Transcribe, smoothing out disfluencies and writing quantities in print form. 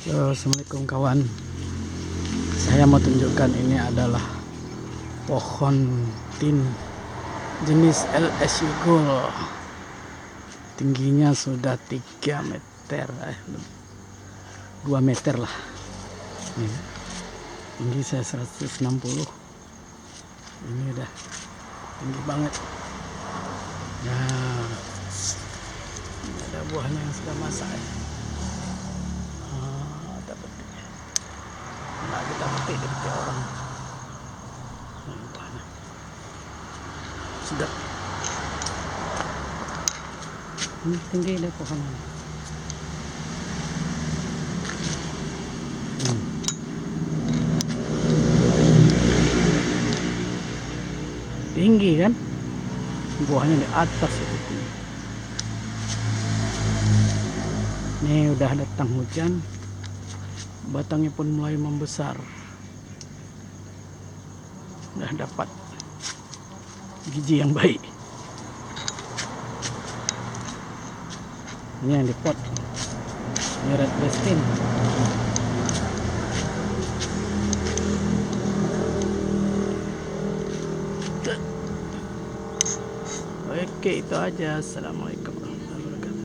Halo, assalamualaikum kawan. Saya mau tunjukkan ini adalah pohon tin jenis LSU Gold. Tingginya sudah 3 meter, 2 meter lah. Ini, tinggi saya 160. Ini udah tinggi banget. Nah, ini ada buahnya yang sudah masak ya. Nah, kita petik dari orang. Nah, sedap. Ini tinggi deh pohon. Tinggi kan? Buahnya di atas itu. Ini udah datang hujan. Batangnya pun mulai membesar. Udah dapat biji yang baik. Ini yang di pot. Ini red destin. Oke, itu aja. Assalamualaikum.